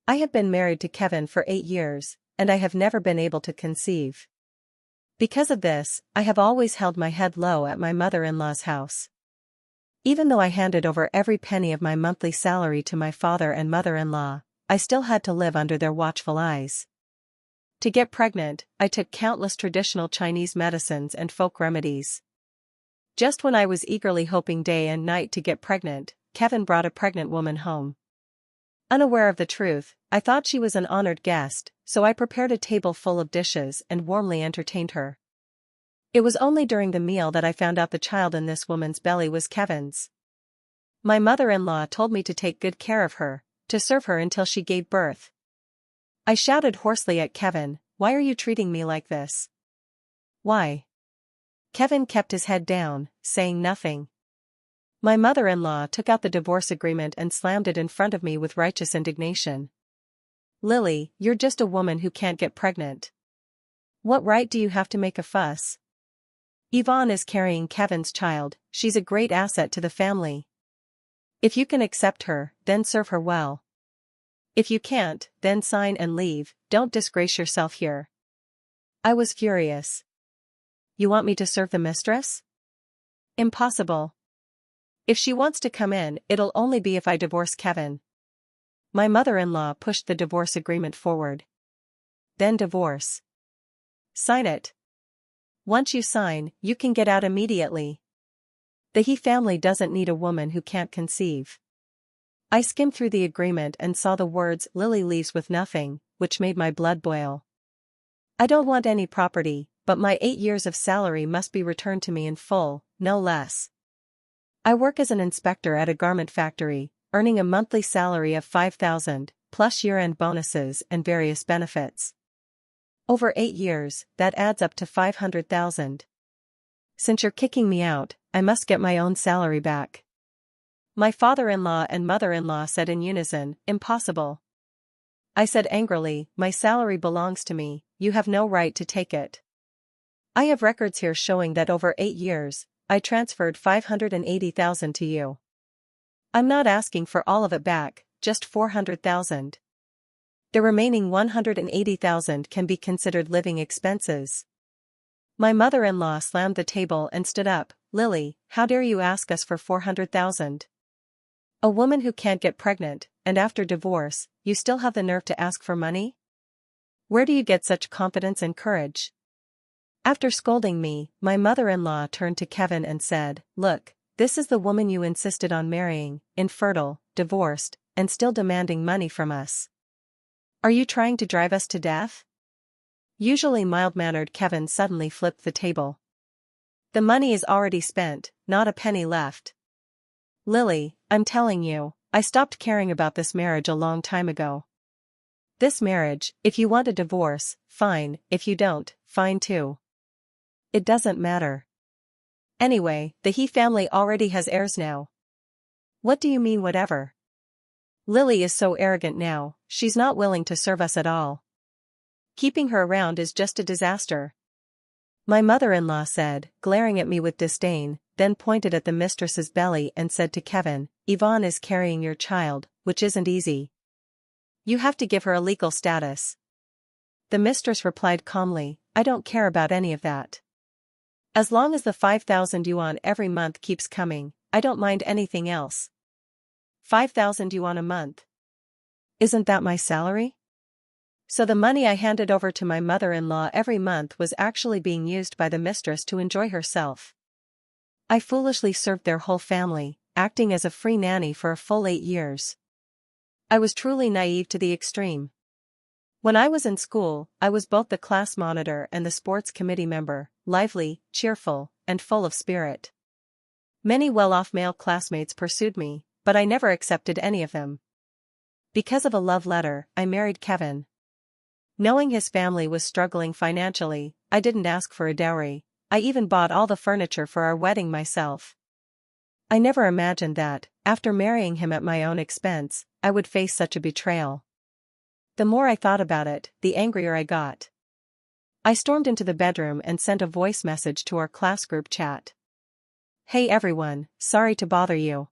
I have been married to Kevin for 8 years, and I have never been able to conceive. Because of this, I have always held my head low at my mother-in-law's house. Even though I handed over every penny of my monthly salary to my father and mother-in-law, I still had to live under their watchful eyes. To get pregnant, I took countless traditional Chinese medicines and folk remedies. Just when I was eagerly hoping day and night to get pregnant, Kevin brought a pregnant woman home. Unaware of the truth, I thought she was an honored guest, so I prepared a table full of dishes and warmly entertained her. It was only during the meal that I found out the child in this woman's belly was Kevin's. My mother-in-law told me to take good care of her, to serve her until she gave birth. I shouted hoarsely at Kevin, "Why are you treating me like this? Why?" Kevin kept his head down, saying nothing. My mother-in-law took out the divorce agreement and slammed it in front of me with righteous indignation. "Lily, you're just a woman who can't get pregnant. What right do you have to make a fuss? Yvonne is carrying Kevin's child, she's a great asset to the family. If you can accept her, then serve her well. If you can't, then sign and leave, don't disgrace yourself here." I was furious. "You want me to serve the mistress? Impossible. If she wants to come in, it'll only be if I divorce Kevin." My mother-in-law pushed the divorce agreement forward. "Then divorce. Sign it. Once you sign, you can get out immediately. The He family doesn't need a woman who can't conceive." I skimmed through the agreement and saw the words "Lily leaves with nothing," which made my blood boil. I don't want any property, but my 8 years of salary must be returned to me in full, no less. I work as an inspector at a garment factory, earning a monthly salary of $5,000, plus year-end bonuses and various benefits. Over 8 years, that adds up to $500,000. Since you're kicking me out, I must get my own salary back. My father-in-law and mother-in-law said in unison, "Impossible." I said angrily, "My salary belongs to me, you have no right to take it. I have records here showing that over 8 years, I transferred $580,000 to you. I'm not asking for all of it back, just $400,000. The remaining $180,000 can be considered living expenses." My mother-in-law slammed the table and stood up. "Lily, how dare you ask us for $400,000? A woman who can't get pregnant, and after divorce, you still have the nerve to ask for money? Where do you get such confidence and courage?" After scolding me, my mother-in-law turned to Kevin and said, "Look, this is the woman you insisted on marrying, infertile, divorced, and still demanding money from us. Are you trying to drive us to death?" Usually mild-mannered Kevin suddenly flipped the table. "The money is already spent, not a penny left. Lily, I'm telling you, I stopped caring about this marriage a long time ago. This marriage, if you want a divorce, fine, if you don't, fine too. It doesn't matter. Anyway, the He family already has heirs now." "What do you mean whatever? Lily is so arrogant now, she's not willing to serve us at all. Keeping her around is just a disaster." My mother-in-law said, glaring at me with disdain, then pointed at the mistress's belly and said to Kevin, "Yvonne is carrying your child, which isn't easy. You have to give her a legal status." The mistress replied calmly, "I don't care about any of that. As long as the 5,000 yuan every month keeps coming, I don't mind anything else." 5,000 yuan a month. Isn't that my salary? So the money I handed over to my mother-in-law every month was actually being used by the mistress to enjoy herself. I foolishly served their whole family, acting as a free nanny for a full 8 years. I was truly naive to the extreme. When I was in school, I was both the class monitor and the sports committee member, lively, cheerful, and full of spirit. Many well-off male classmates pursued me, but I never accepted any of them. Because of a love letter, I married Kevin. Knowing his family was struggling financially, I didn't ask for a dowry. I even bought all the furniture for our wedding myself. I never imagined that, after marrying him at my own expense, I would face such a betrayal. The more I thought about it, the angrier I got. I stormed into the bedroom and sent a voice message to our class group chat. "Hey everyone, sorry to bother you.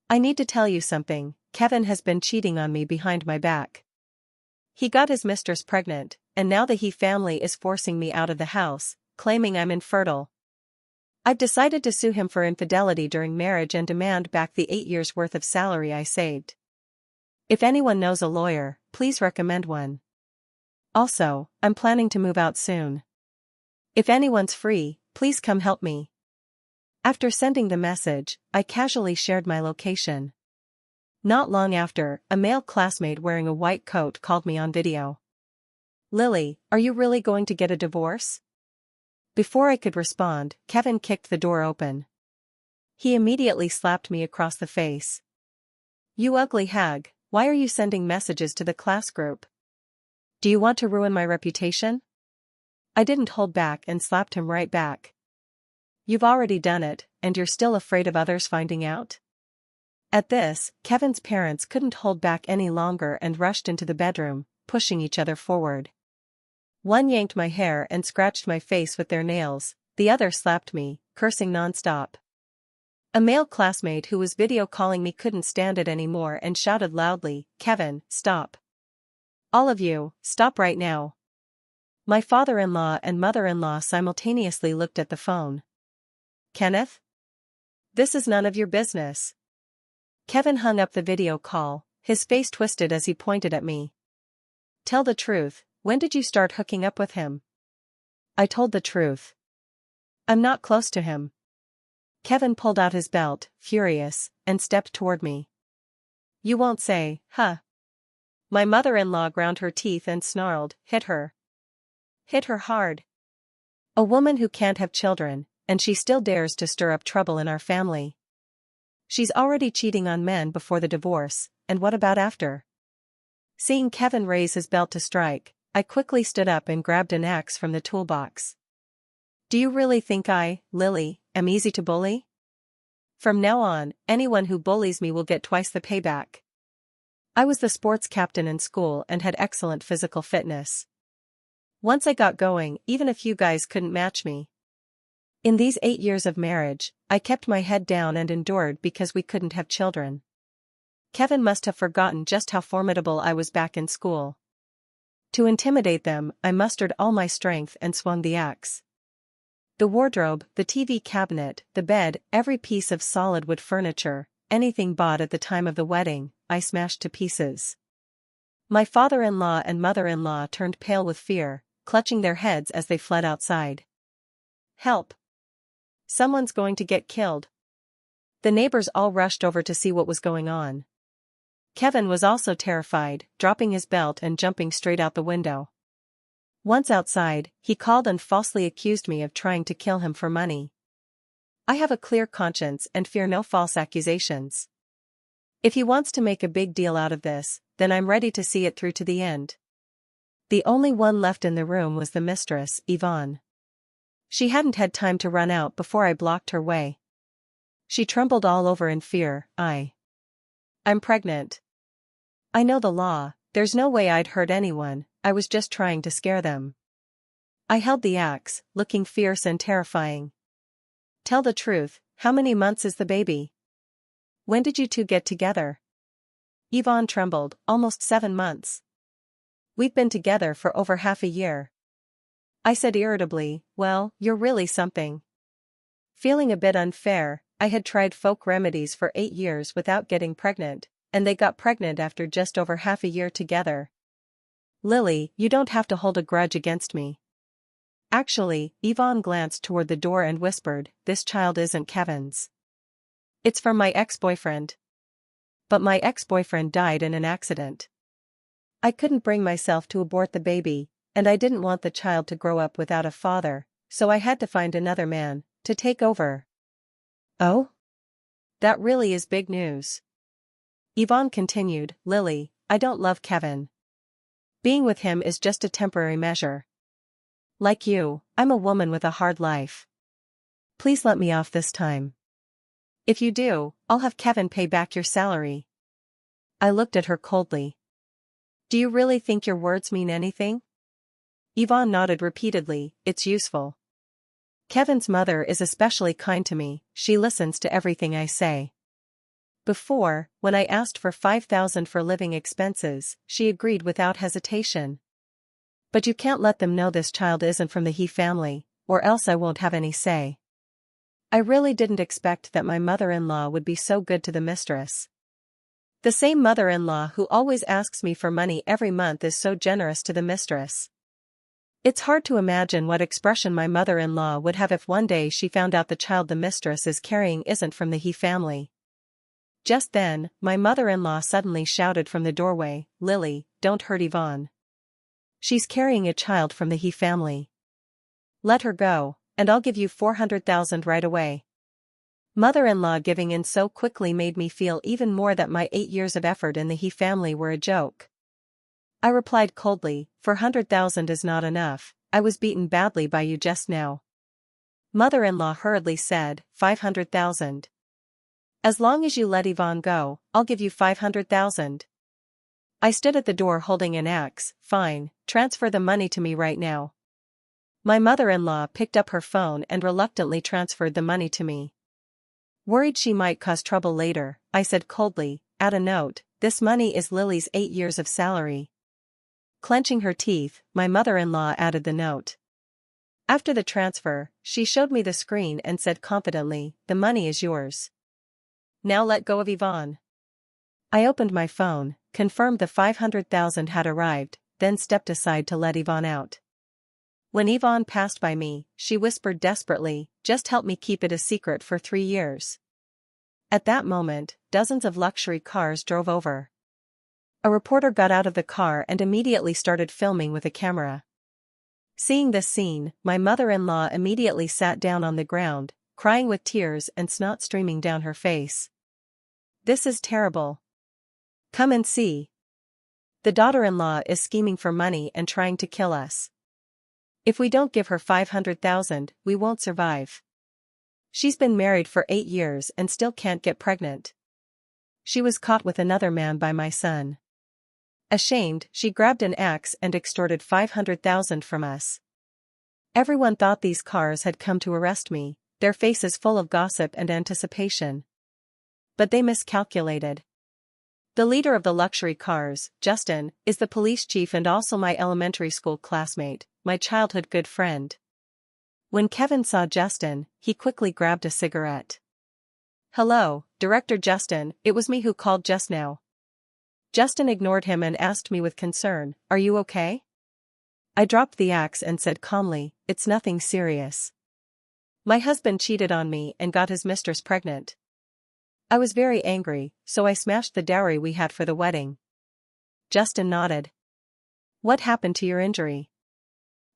I need to tell you something, Kevin has been cheating on me behind my back. He got his mistress pregnant, and now the he family is forcing me out of the house, claiming I'm infertile. I've decided to sue him for infidelity during marriage and demand back the 8 years' worth of salary I saved. If anyone knows a lawyer, please recommend one. Also, I'm planning to move out soon. If anyone's free, please come help me. After sending the message, I casually shared my location. Not long after, a male classmate wearing a white coat called me on video. "Lily, are you really going to get a divorce?" Before I could respond, Kevin kicked the door open. He immediately slapped me across the face. "You ugly hag, why are you sending messages to the class group? Do you want to ruin my reputation?" I didn't hold back and slapped him right back. "You've already done it, and you're still afraid of others finding out?" At this, Kevin's parents couldn't hold back any longer and rushed into the bedroom, pushing each other forward. One yanked my hair and scratched my face with their nails, the other slapped me, cursing nonstop. A male classmate who was video calling me couldn't stand it anymore and shouted loudly, "Kevin, stop. All of you, stop right now." My father-in-law and mother-in-law simultaneously looked at the phone. "Kenneth? This is none of your business." Kevin hung up the video call, his face twisted as he pointed at me. "Tell the truth, when did you start hooking up with him?" I told the truth. "I'm not close to him." Kevin pulled out his belt, furious, and stepped toward me. "You won't say, huh?" My mother-in-law ground her teeth and snarled, "Hit her. Hit her hard. A woman who can't have children, and she still dares to stir up trouble in our family. She's already cheating on men before the divorce, and what about after?" Seeing Kevin raise his belt to strike, I quickly stood up and grabbed an axe from the toolbox. "Do you really think I, Lily, am easy to bully? From now on, anyone who bullies me will get twice the payback." I was the sports captain in school and had excellent physical fitness. Once I got going, even a few guys couldn't match me. In these 8 years of marriage, I kept my head down and endured because we couldn't have children. Kevin must have forgotten just how formidable I was back in school. To intimidate them, I mustered all my strength and swung the axe. The wardrobe, the TV cabinet, the bed, every piece of solid wood furniture, anything bought at the time of the wedding, I smashed to pieces. My father-in-law and mother-in-law turned pale with fear, clutching their heads as they fled outside. "Help! Someone's going to get killed." The neighbors all rushed over to see what was going on. Kevin was also terrified, dropping his belt and jumping straight out the window. Once outside, he called and falsely accused me of trying to kill him for money. I have a clear conscience and fear no false accusations. If he wants to make a big deal out of this, then I'm ready to see it through to the end. The only one left in the room was the mistress, Yvonne. She hadn't had time to run out before I blocked her way. She trembled all over in fear. I'm pregnant. I know the law, there's no way I'd hurt anyone, I was just trying to scare them." I held the axe, looking fierce and terrifying. "Tell the truth, how many months is the baby? When did you two get together?" Yvonne trembled, "Almost 7 months. We've been together for over half a year." I said irritably, "Well, you're really something." Feeling a bit unfair, I had tried folk remedies for 8 years without getting pregnant, and they got pregnant after just over half a year together. "Lily, you don't have to hold a grudge against me." Actually, Yvonne glanced toward the door and whispered, "This child isn't Kevin's. It's from my ex-boyfriend. But my ex-boyfriend died in an accident. I couldn't bring myself to abort the baby, and I didn't want the child to grow up without a father, so I had to find another man to take over." "Oh? That really is big news." Yvonne continued, "Lily, I don't love Kevin. Being with him is just a temporary measure. Like you, I'm a woman with a hard life. Please let me off this time. If you do, I'll have Kevin pay back your salary." I looked at her coldly. "Do you really think your words mean anything?" Yvonne nodded repeatedly, "It's useful. Kevin's mother is especially kind to me, she listens to everything I say." Before, when I asked for 5,000 for living expenses, she agreed without hesitation. But you can't let them know this child isn't from the He family, or else I won't have any say. I really didn't expect that my mother-in-law would be so good to the mistress. The same mother-in-law who always asks me for money every month is so generous to the mistress. It's hard to imagine what expression my mother-in-law would have if one day she found out the child the mistress is carrying isn't from the He family. Just then, my mother-in-law suddenly shouted from the doorway, "Lily, don't hurt Yvonne. She's carrying a child from the He family. Let her go, and I'll give you 400,000 right away." Mother-in-law giving in so quickly made me feel even more that my 8 years of effort in the He family were a joke. I replied coldly, "400,000 is not enough, I was beaten badly by you just now." Mother-in-law hurriedly said, 500,000. As long as you let Yvonne go, I'll give you 500,000. I stood at the door holding an axe. "Fine, transfer the money to me right now." My mother-in-law picked up her phone and reluctantly transferred the money to me. Worried she might cause trouble later, I said coldly, "Add a note, this money is Lily's 8 years of salary." Clenching her teeth, my mother-in-law added the note. After the transfer, she showed me the screen and said confidently, "The money is yours. Now let go of Yvonne." I opened my phone, confirmed the 500,000 had arrived, then stepped aside to let Yvonne out. When Yvonne passed by me, she whispered desperately, "Just help me keep it a secret for 3 years." At that moment, dozens of luxury cars drove over. A reporter got out of the car and immediately started filming with a camera. Seeing this scene, my mother-in-law immediately sat down on the ground, crying with tears and snot streaming down her face. "This is terrible. Come and see. The daughter-in-law is scheming for money and trying to kill us. If we don't give her 500,000, we won't survive. She's been married for 8 years and still can't get pregnant. She was caught with another man by my son." Ashamed, she grabbed an axe and extorted 500,000 from us. Everyone thought these cars had come to arrest me, their faces full of gossip and anticipation. But they miscalculated. The leader of the luxury cars, Justin, is the police chief and also my elementary school classmate, my childhood good friend. When Kevin saw Justin, he quickly grabbed a cigarette. "Hello, Director Justin, it was me who called just now." Justin ignored him and asked me with concern, "Are you okay?" I dropped the axe and said calmly, "It's nothing serious. My husband cheated on me and got his mistress pregnant. I was very angry, so I smashed the dowry we had for the wedding." Justin nodded. "What happened to your injury?"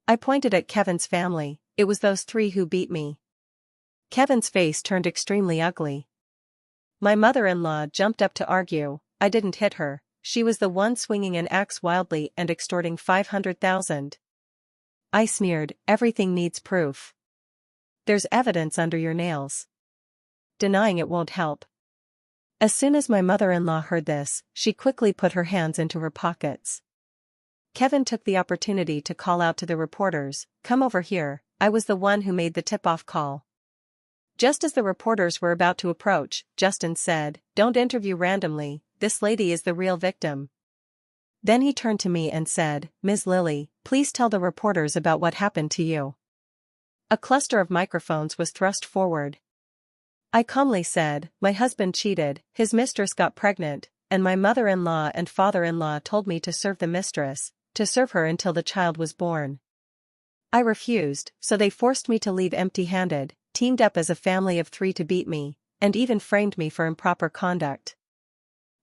I pointed at Kevin's family. "It was those 3 who beat me." Kevin's face turned extremely ugly. My mother-in-law jumped up to argue, "I didn't hit her, she was the one swinging an axe wildly and extorting 500,000. I sneered, "Everything needs proof. There's evidence under your nails. Denying it won't help." As soon as my mother-in-law heard this, she quickly put her hands into her pockets. Kevin took the opportunity to call out to the reporters, "Come over here, I was the one who made the tip-off call." Just as the reporters were about to approach, Justin said, "Don't interview randomly, this lady is the real victim." Then he turned to me and said, "Ms. Lily, please tell the reporters about what happened to you." A cluster of microphones was thrust forward. I calmly said, "My husband cheated, his mistress got pregnant, and my mother-in-law and father-in-law told me to serve the mistress, to serve her until the child was born. I refused, so they forced me to leave empty-handed, teamed up as a family of 3 to beat me, and even framed me for improper conduct.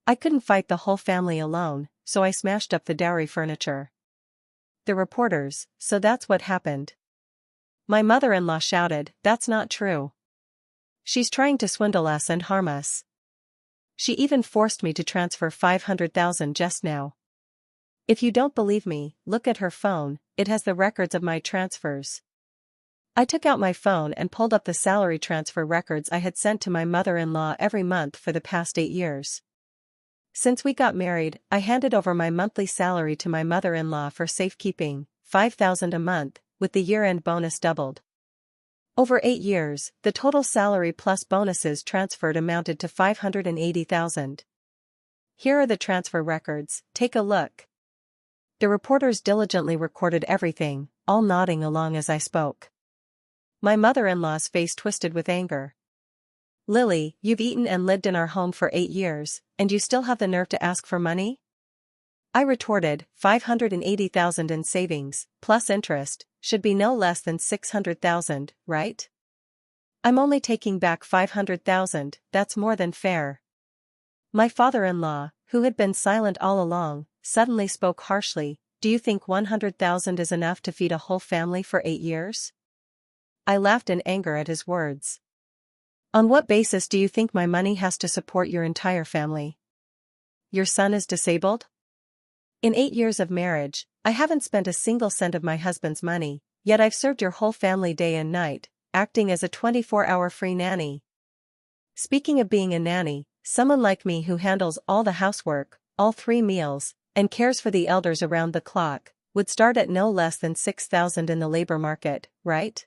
I couldn't fight the whole family alone, so I smashed up the dowry furniture." The reporters, "So that's what happened?" My mother-in-law shouted, "That's not true. She's trying to swindle us and harm us. She even forced me to transfer 500,000 just now. If you don't believe me, look at her phone, it has the records of my transfers." I took out my phone and pulled up the salary transfer records I had sent to my mother-in-law every month for the past 8 years. Since we got married, I handed over my monthly salary to my mother-in-law for safekeeping, 5,000 a month, with the year-end bonus doubled. Over 8 years, the total salary plus bonuses transferred amounted to $580,000. Here are the transfer records, take a look. The reporters diligently recorded everything, all nodding along as I spoke. My mother-in-law's face twisted with anger. Lily, you've eaten and lived in our home for 8 years, and you still have the nerve to ask for money? I retorted, $580,000 in savings, plus interest, should be no less than $600,000, right? I'm only taking back $500,000, that's more than fair. My father-in-law, who had been silent all along, suddenly spoke harshly, do you think $100,000 is enough to feed a whole family for 8 years? I laughed in anger at his words. On what basis do you think my money has to support your entire family? Your son is disabled? In 8 years of marriage, I haven't spent a single cent of my husband's money, yet I've served your whole family day and night, acting as a 24-hour free nanny. Speaking of being a nanny, someone like me who handles all the housework, all 3 meals, and cares for the elders around the clock, would start at no less than $6,000 in the labor market, right?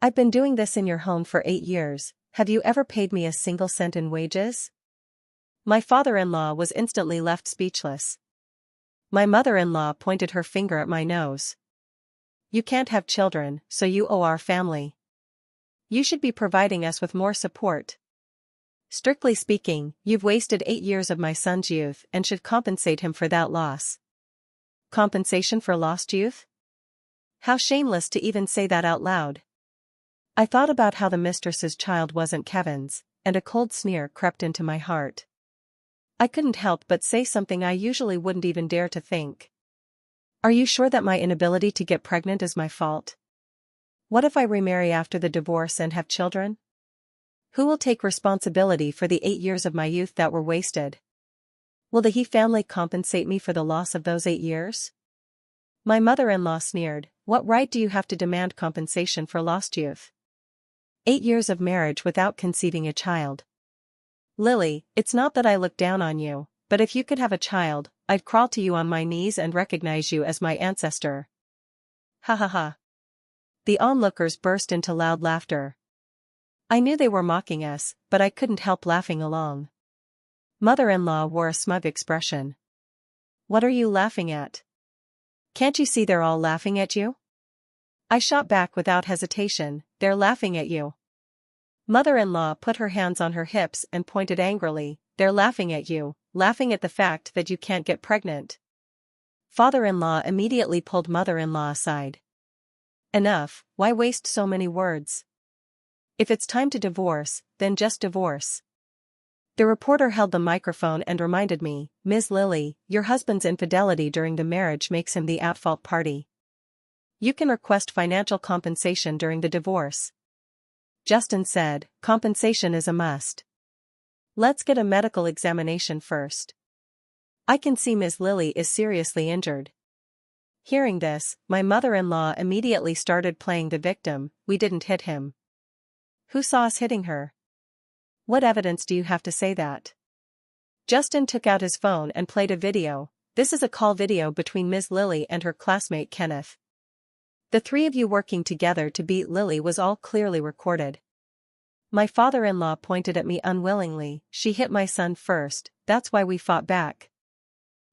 I've been doing this in your home for 8 years, have you ever paid me a single cent in wages? My father-in-law was instantly left speechless. My mother-in-law pointed her finger at my nose. You can't have children, so you owe our family. You should be providing us with more support. Strictly speaking, you've wasted 8 years of my son's youth and should compensate him for that loss. Compensation for lost youth? How shameless to even say that out loud. I thought about how the mistress's child wasn't Kevin's, and a cold sneer crept into my heart. I couldn't help but say something I usually wouldn't even dare to think. Are you sure that my inability to get pregnant is my fault? What if I remarry after the divorce and have children? Who will take responsibility for the 8 years of my youth that were wasted? Will the He family compensate me for the loss of those 8 years? My mother-in-law sneered, what right do you have to demand compensation for lost youth? 8 years of marriage without conceiving a child. Lily, it's not that I look down on you, but if you could have a child, I'd crawl to you on my knees and recognize you as my ancestor. Ha ha ha. The onlookers burst into loud laughter. I knew they were mocking us, but I couldn't help laughing along. Mother-in-law wore a smug expression. What are you laughing at? Can't you see they're all laughing at you? I shot back without hesitation, they're laughing at you. Mother-in-law put her hands on her hips and pointed angrily, they're laughing at you, laughing at the fact that you can't get pregnant. Father-in-law immediately pulled mother-in-law aside. Enough, why waste so many words? If it's time to divorce, then just divorce. The reporter held the microphone and reminded me, Ms. Lily, your husband's infidelity during the marriage makes him the at-fault party. You can request financial compensation during the divorce. Justin said, compensation is a must. Let's get a medical examination first. I can see Ms. Lily is seriously injured. Hearing this, my mother-in-law immediately started playing the victim, we didn't hit him. Who saw us hitting her? What evidence do you have to say that? Justin took out his phone and played a video. This is a call video between Ms. Lily and her classmate Kenneth. The 3 of you working together to beat Lily was all clearly recorded. My father-in-law pointed at me unwillingly, she hit my son first, that's why we fought back.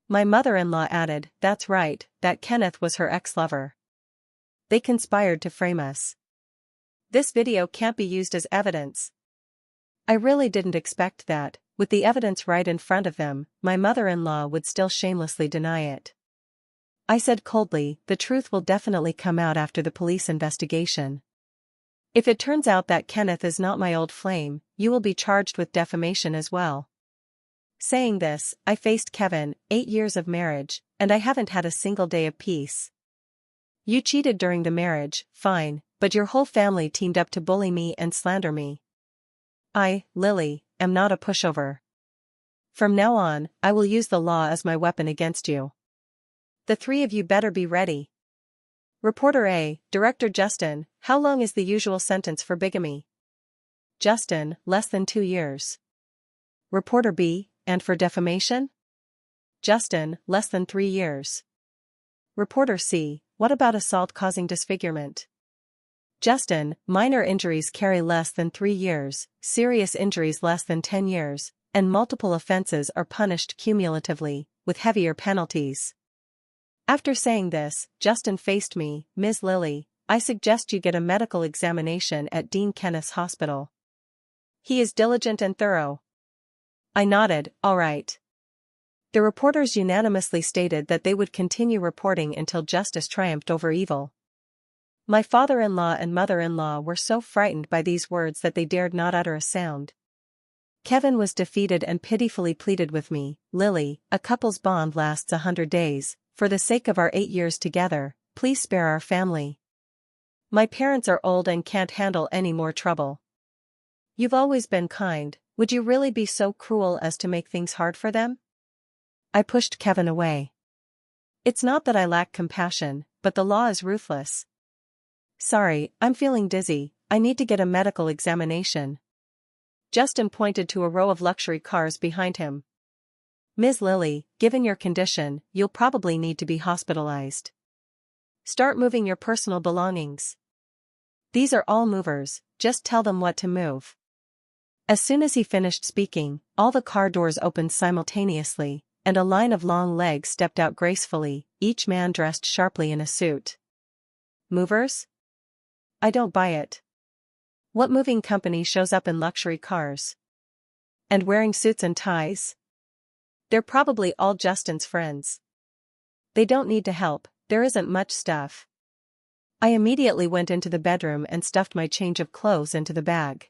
My mother-in-law added, that's right, that Kenneth was her ex-lover. They conspired to frame us. This video can't be used as evidence. I really didn't expect that, with the evidence right in front of them, my mother-in-law would still shamelessly deny it. I said coldly, the truth will definitely come out after the police investigation. If it turns out that Kenneth is not my old flame, you will be charged with defamation as well. Saying this, I faced Kevin, 8 years of marriage, and I haven't had a single day of peace. You cheated during the marriage, fine, but your whole family teamed up to bully me and slander me. I, Lily, am not a pushover. From now on, I will use the law as my weapon against you. The 3 of you better be ready. Reporter A, Director Justin, how long is the usual sentence for bigamy? Justin, less than 2 years. Reporter B, and for defamation? Justin, less than 3 years. Reporter C, what about assault causing disfigurement? Justin, minor injuries carry less than 3 years, serious injuries less than 10 years, and multiple offenses are punished cumulatively, with heavier penalties. After saying this, Justin faced me. Ms. Lily, I suggest you get a medical examination at Dean Kenneth's hospital. He is diligent and thorough. I nodded, all right. The reporters unanimously stated that they would continue reporting until justice triumphed over evil. My father-in-law and mother-in-law were so frightened by these words that they dared not utter a sound. Kevin was defeated and pitifully pleaded with me, Lily, a couple's bond lasts 100 days, for the sake of our 8 years together, please spare our family. My parents are old and can't handle any more trouble. You've always been kind, would you really be so cruel as to make things hard for them? I pushed Kevin away. It's not that I lack compassion, but the law is ruthless. Sorry, I'm feeling dizzy, I need to get a medical examination. Justin pointed to a row of luxury cars behind him. Ms. Lily, given your condition, you'll probably need to be hospitalized. Start moving your personal belongings. These are all movers, just tell them what to move. As soon as he finished speaking, all the car doors opened simultaneously, and a line of long legs stepped out gracefully, each man dressed sharply in a suit. Movers? I don't buy it. What moving company shows up in luxury cars? And wearing suits and ties? They're probably all Justin's friends. They don't need to help, there isn't much stuff. I immediately went into the bedroom and stuffed my change of clothes into the bag.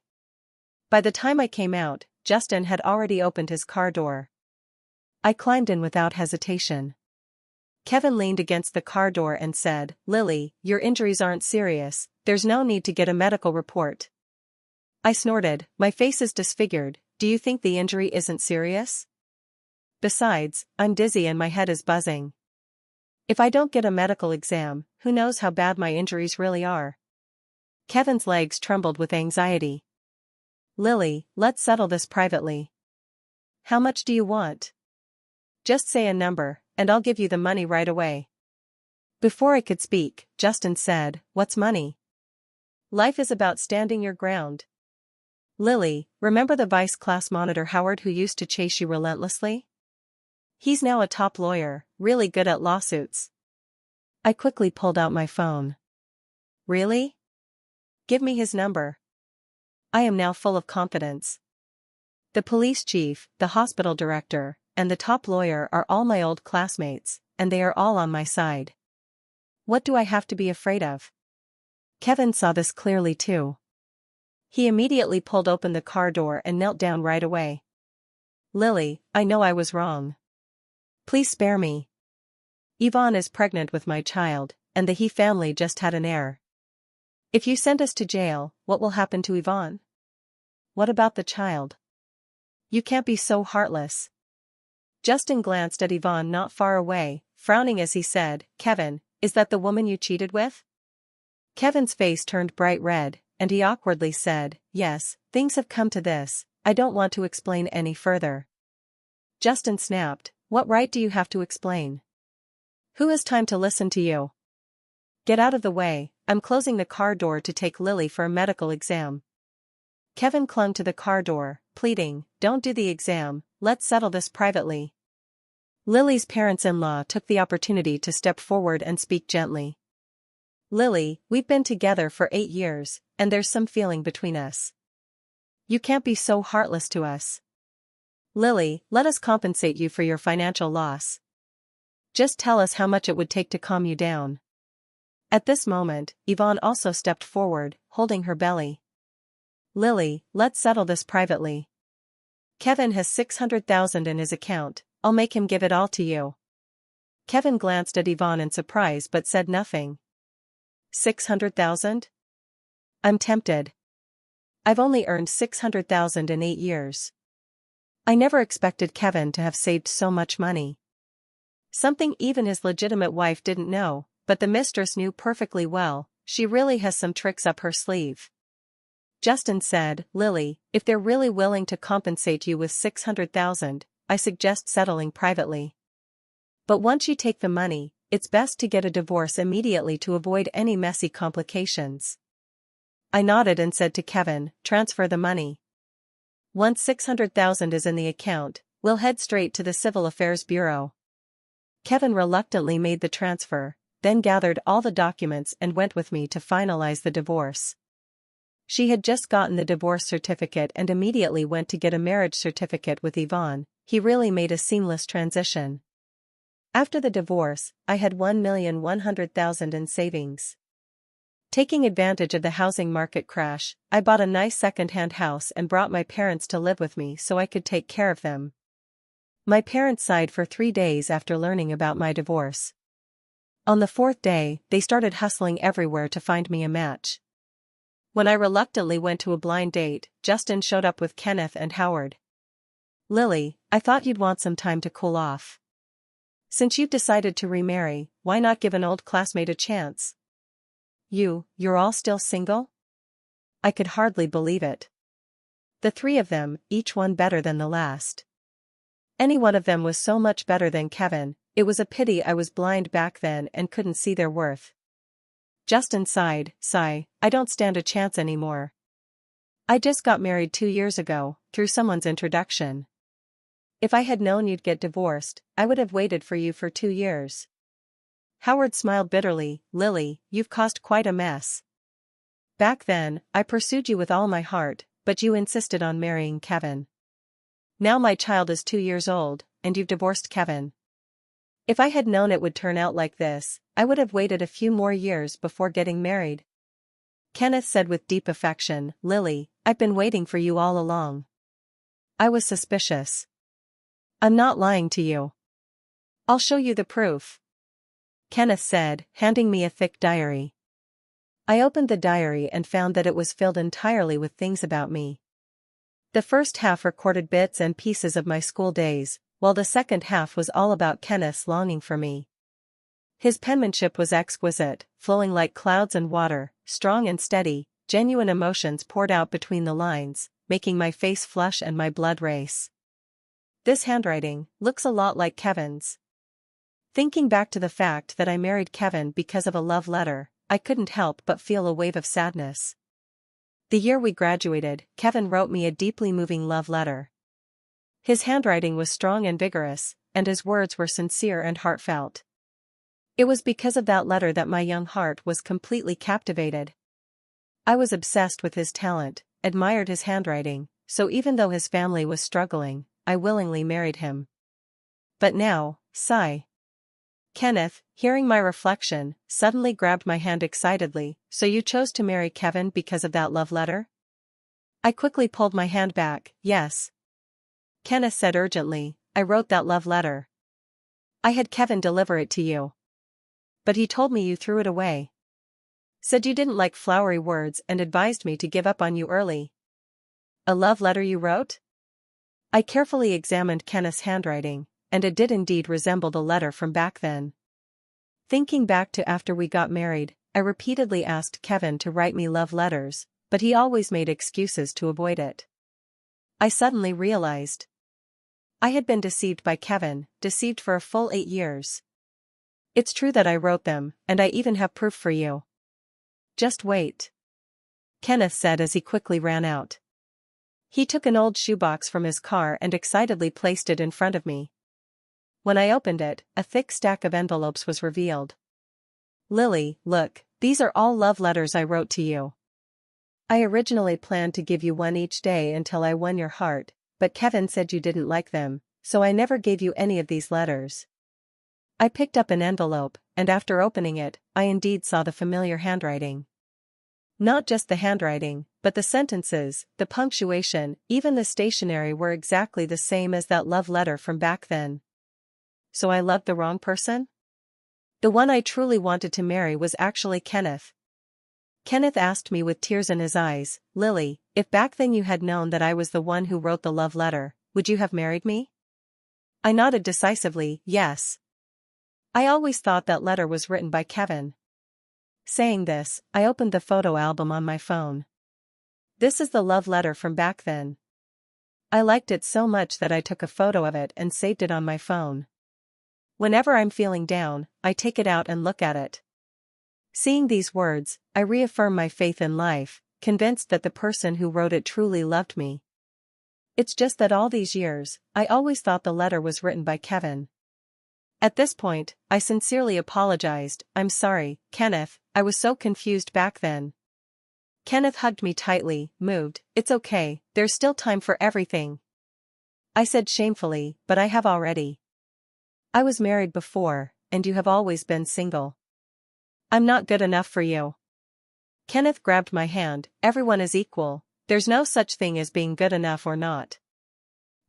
By the time I came out, Justin had already opened his car door. I climbed in without hesitation. Kevin leaned against the car door and said, Lily, your injuries aren't serious, there's no need to get a medical report. I snorted, my face is disfigured, do you think the injury isn't serious? Besides, I'm dizzy and my head is buzzing. If I don't get a medical exam, who knows how bad my injuries really are? Kevin's legs trembled with anxiety. Lily, let's settle this privately. How much do you want? Just say a number, and I'll give you the money right away. Before I could speak, Justin said, what's money? Life is about standing your ground. Lily, remember the vice class monitor Howard who used to chase you relentlessly? He's now a top lawyer, really good at lawsuits. I quickly pulled out my phone. Really? Give me his number. I am now full of confidence. The police chief, the hospital director, and the top lawyer are all my old classmates, and they are all on my side. What do I have to be afraid of? Kevin saw this clearly too. He immediately pulled open the car door and knelt down right away. Lily, I know I was wrong. Please spare me. Yvonne is pregnant with my child, and the He family just had an heir. If you send us to jail, what will happen to Yvonne? What about the child? You can't be so heartless. Justin glanced at Yvonne not far away, frowning as he said, Kevin, is that the woman you cheated with? Kevin's face turned bright red, and he awkwardly said, yes, things have come to this, I don't want to explain any further. Justin snapped, what right do you have to explain? Who has time to listen to you? Get out of the way, I'm closing the car door to take Lily for a medical exam. Kevin clung to the car door, pleading, don't do the exam, let's settle this privately. Lily's parents-in-law took the opportunity to step forward and speak gently. Lily, we've been together for 8 years, and there's some feeling between us. You can't be so heartless to us. Lily, let us compensate you for your financial loss. Just tell us how much it would take to calm you down. At this moment, Yvonne also stepped forward, holding her belly. Lily, let's settle this privately. Kevin has $600,000 in his account, I'll make him give it all to you. Kevin glanced at Yvonne in surprise but said nothing. 600,000? I'm tempted. I've only earned 600,000 in 8 years. I never expected Kevin to have saved so much money. Something even his legitimate wife didn't know, but the mistress knew perfectly well, she really has some tricks up her sleeve. Justin said, Lily, if they're really willing to compensate you with 600,000, I suggest settling privately. But once you take the money, it's best to get a divorce immediately to avoid any messy complications. I nodded and said to Kevin, transfer the money. Once 600,000 is in the account, we'll head straight to the Civil Affairs Bureau. Kevin reluctantly made the transfer, then gathered all the documents and went with me to finalize the divorce. She had just gotten the divorce certificate and immediately went to get a marriage certificate with Yvonne. He really made a seamless transition. After the divorce, I had 1,100,000 in savings. Taking advantage of the housing market crash, I bought a nice second-hand house and brought my parents to live with me so I could take care of them. My parents sighed for 3 days after learning about my divorce. On the 4th day, they started hustling everywhere to find me a match. When I reluctantly went to a blind date, Justin showed up with Kenneth and Howard. "Lily, I thought you'd want some time to cool off. Since you've decided to remarry, why not give an old classmate a chance? You're all still single?" I could hardly believe it. The 3 of them, each one better than the last. Any one of them was so much better than Kevin. It was a pity I was blind back then and couldn't see their worth. Justin sighed, I don't stand a chance anymore. I just got married 2 years ago, through someone's introduction. If I had known you'd get divorced, I would have waited for you for 2 years. Howard smiled bitterly, Lily, you've caused quite a mess. Back then, I pursued you with all my heart, but you insisted on marrying Kevin. Now my child is 2 years old, and you've divorced Kevin. If I had known it would turn out like this, I would have waited a few more years before getting married. Kenneth said with deep affection, Lily, I've been waiting for you all along. I was suspicious. I'm not lying to you. I'll show you the proof. Kenneth said, handing me a thick diary. I opened the diary and found that it was filled entirely with things about me. The first half recorded bits and pieces of my school days, while the second half was all about Kenneth's longing for me. His penmanship was exquisite, flowing like clouds and water, strong and steady, genuine emotions poured out between the lines, making my face flush and my blood race. This handwriting looks a lot like Kevin's. Thinking back to the fact that I married Kevin because of a love letter, I couldn't help but feel a wave of sadness. The year we graduated, Kevin wrote me a deeply moving love letter. His handwriting was strong and vigorous, and his words were sincere and heartfelt. It was because of that letter that my young heart was completely captivated. I was obsessed with his talent, admired his handwriting, so even though his family was struggling, I willingly married him. But now, sigh. Kenneth, hearing my reflection, suddenly grabbed my hand excitedly, so you chose to marry Kevin because of that love letter? I quickly pulled my hand back, yes. Kenneth said urgently, I wrote that love letter. I had Kevin deliver it to you. But he told me you threw it away. Said you didn't like flowery words and advised me to give up on you early. A love letter you wrote? I carefully examined Kenneth's handwriting, and it did indeed resemble the letter from back then. Thinking back to after we got married, I repeatedly asked Kevin to write me love letters, but he always made excuses to avoid it. I suddenly realized. I had been deceived by Kevin, deceived for a full 8 years. It's true that I wrote them, and I even have proof for you. Just wait. Kenneth said as he quickly ran out. He took an old shoebox from his car and excitedly placed it in front of me. When I opened it, a thick stack of envelopes was revealed. Lily, look, these are all love letters I wrote to you. I originally planned to give you one each day until I won your heart, but Kevin said you didn't like them, so I never gave you any of these letters. I picked up an envelope, and after opening it, I indeed saw the familiar handwriting. Not just the handwriting, but the sentences, the punctuation, even the stationery were exactly the same as that love letter from back then. So I loved the wrong person? The one I truly wanted to marry was actually Kenneth. Kenneth asked me with tears in his eyes, Lily, if back then you had known that I was the one who wrote the love letter, would you have married me? I nodded decisively, yes. I always thought that letter was written by Kevin. Saying this, I opened the photo album on my phone. This is the love letter from back then. I liked it so much that I took a photo of it and saved it on my phone. Whenever I'm feeling down, I take it out and look at it. Seeing these words, I reaffirm my faith in life, convinced that the person who wrote it truly loved me. It's just that all these years, I always thought the letter was written by Kevin. At this point, I sincerely apologized. I'm sorry, Kenneth, I was so confused back then. Kenneth hugged me tightly, moved. It's okay, there's still time for everything. I said shamefully, but I have already. I was married before, and you have always been single. I'm not good enough for you. Kenneth grabbed my hand. Everyone is equal, there's no such thing as being good enough or not.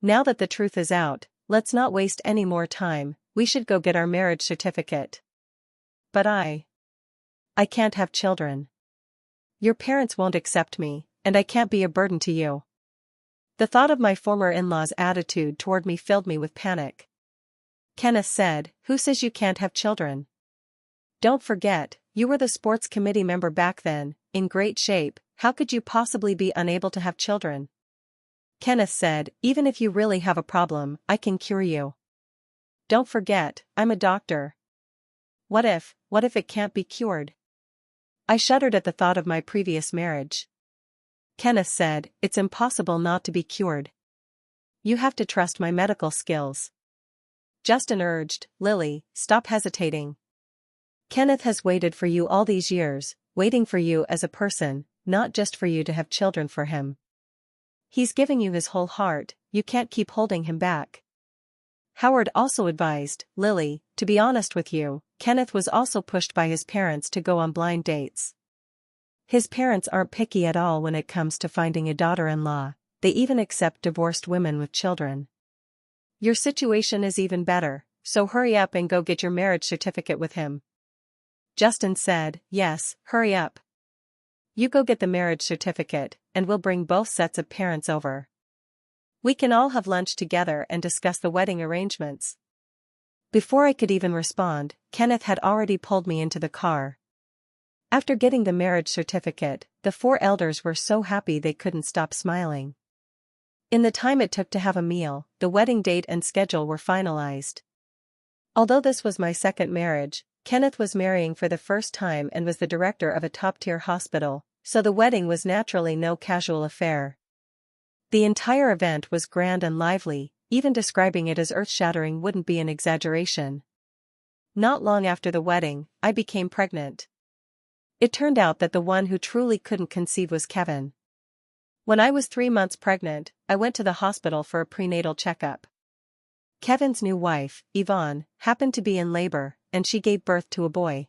Now that the truth is out, let's not waste any more time, we should go get our marriage certificate. But I can't have children. Your parents won't accept me, and I can't be a burden to you. The thought of my former in-laws' attitude toward me filled me with panic. Kenneth said, "Who says you can't have children? Don't forget, you were the sports committee member back then, in great shape, how could you possibly be unable to have children?" Kenneth said, "Even if you really have a problem, I can cure you. Don't forget, I'm a doctor. What if it can't be cured?" I shuddered at the thought of my previous marriage. Kenneth said, "It's impossible not to be cured. You have to trust my medical skills." Justin urged, "Lily, stop hesitating. Kenneth has waited for you all these years, waiting for you as a person, not just for you to have children for him. He's giving you his whole heart, you can't keep holding him back." Howard also advised, "Lily, to be honest with you, Kenneth was also pushed by his parents to go on blind dates. His parents aren't picky at all when it comes to finding a daughter-in-law, they even accept divorced women with children. Your situation is even better, so hurry up and go get your marriage certificate with him." Justin said, "Yes, hurry up. You go get the marriage certificate, and we'll bring both sets of parents over. We can all have lunch together and discuss the wedding arrangements." Before I could even respond, Kenneth had already pulled me into the car. After getting the marriage certificate, the four elders were so happy they couldn't stop smiling. In the time it took to have a meal, the wedding date and schedule were finalized. Although this was my second marriage, Kenneth was marrying for the first time and was the director of a top-tier hospital, so the wedding was naturally no casual affair. The entire event was grand and lively, even describing it as earth-shattering wouldn't be an exaggeration. Not long after the wedding, I became pregnant. It turned out that the one who truly couldn't conceive was Kevin. When I was 3 months pregnant, I went to the hospital for a prenatal checkup. Kevin's new wife, Yvonne, happened to be in labor, and she gave birth to a boy.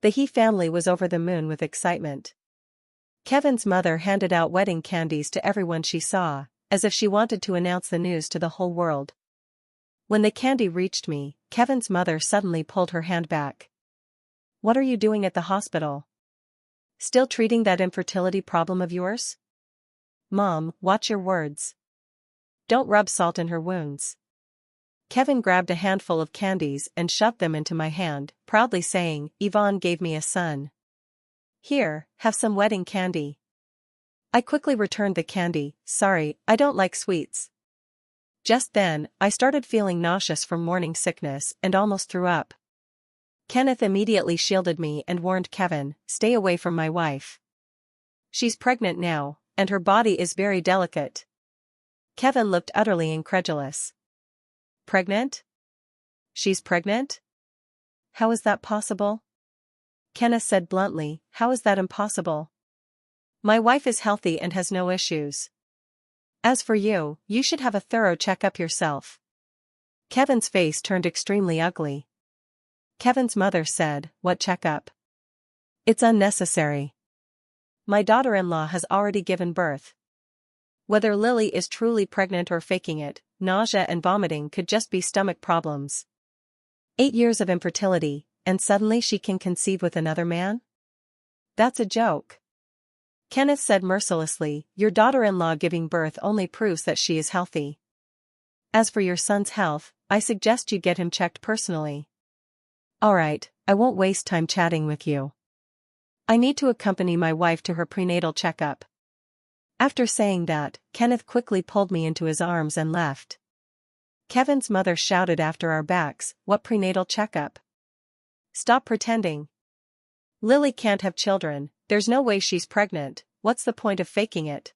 The He family was over the moon with excitement. Kevin's mother handed out wedding candies to everyone she saw, as if she wanted to announce the news to the whole world. When the candy reached me, Kevin's mother suddenly pulled her hand back. "What are you doing at the hospital? Still treating that infertility problem of yours? Mom, watch your words. Don't rub salt in her wounds." Kevin grabbed a handful of candies and shoved them into my hand, proudly saying, "Yvonne gave me a son. Here, have some wedding candy." I quickly returned the candy. "Sorry, I don't like sweets." Just then, I started feeling nauseous from morning sickness and almost threw up. Kenneth immediately shielded me and warned Kevin, "Stay away from my wife. She's pregnant now, and her body is very delicate." Kevin looked utterly incredulous. "Pregnant? She's pregnant? How is that possible?" Kenneth said bluntly, "How is that impossible? My wife is healthy and has no issues. As for you, you should have a thorough checkup yourself." Kevin's face turned extremely ugly. Kevin's mother said, "What checkup? It's unnecessary. My daughter-in-law has already given birth. Whether Lily is truly pregnant or faking it, nausea and vomiting could just be stomach problems. 8 years of infertility, and suddenly she can conceive with another man? That's a joke." Kenneth said mercilessly, "Your daughter-in-law giving birth only proves that she is healthy. As for your son's health, I suggest you get him checked personally." "Alright, I won't waste time chatting with you. I need to accompany my wife to her prenatal checkup." After saying that, Kenneth quickly pulled me into his arms and left. Kevin's mother shouted after our backs, "What prenatal checkup? Stop pretending. Lily can't have children, there's no way she's pregnant, what's the point of faking it?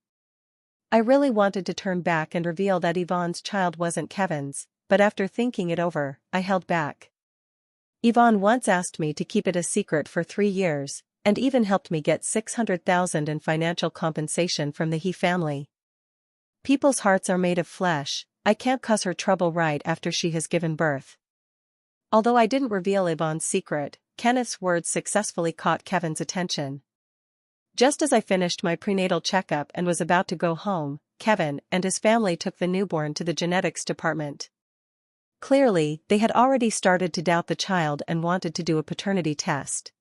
I really wanted to turn back and reveal that Yvonne's child wasn't Kevin's, but after thinking it over, I held back. Yvonne once asked me to keep it a secret for 3 years, and even helped me get $600,000 in financial compensation from the He family. People's hearts are made of flesh, I can't cause her trouble right after she has given birth. Although I didn't reveal Yvonne's secret, Kenneth's words successfully caught Kevin's attention. Just as I finished my prenatal checkup and was about to go home, Kevin and his family took the newborn to the genetics department. Clearly, they had already started to doubt the child and wanted to do a paternity test.